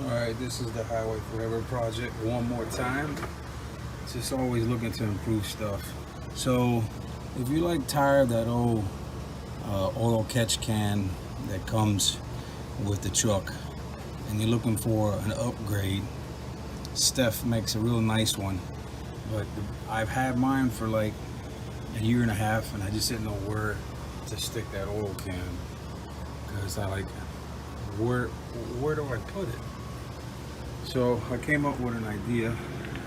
Alright, this is the Highway Forever project one more time. Just always looking to improve stuff. So if you like tired of that old oil catch can that comes with the truck and you're looking for an upgrade, STEF'S makes a real nice one. But I've had mine for like a year and a half and I just didn't know where to stick that oil can, because I like, where do I put it? So I came up with an idea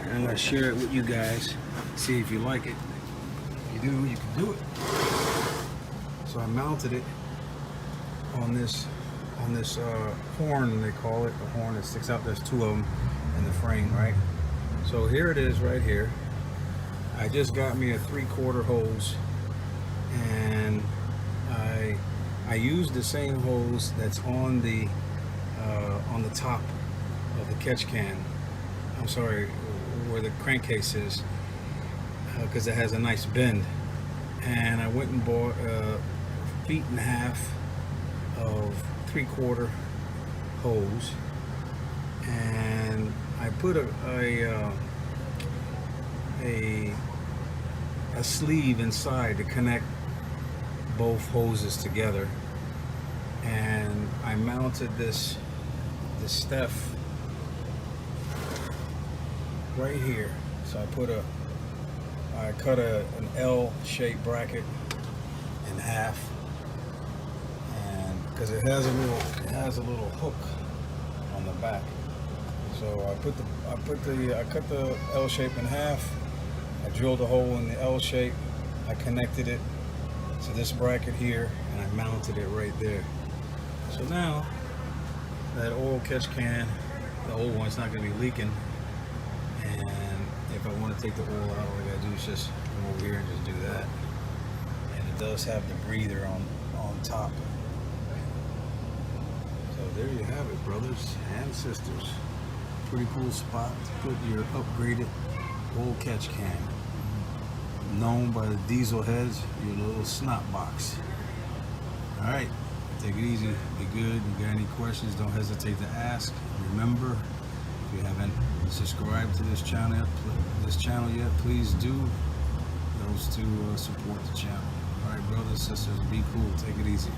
and I'm gonna share it with you guys, see if you like it. If you do, you can do it. So I mounted it on this horn, they call it, the horn that sticks out. There's two of them in the frame, right? So here it is right here. I just got me a 3/4 hose, and I used the same hose that's on the top of the catch can. I'm sorry, where the crankcase is, because it has a nice bend. And I went and bought 1.5 feet of 3/4 hose, and I put a sleeve inside to connect both hoses together, and I mounted the STEF'S right here. So I cut an L-shaped bracket in half, and because it has a little hook on the back. So I cut the L shape in half. I drilled a hole in the L shape. I connected it to this bracket here, and I mounted it right there. So now that oil catch can, the old one's not going to be leaking. And if I want to take the oil out, all I got to do is just come over here and just do that. And it does have the breather on top. So there you have it, brothers and sisters. Pretty cool spot to put your upgraded oil catch can, known by the diesel heads, your little snot box. All right, take it easy, be good. If you got any questions, don't hesitate to ask. Remember, if you haven't subscribed to this channel yet, please do those to support the channel. All right, brothers, sisters, be cool, take it easy.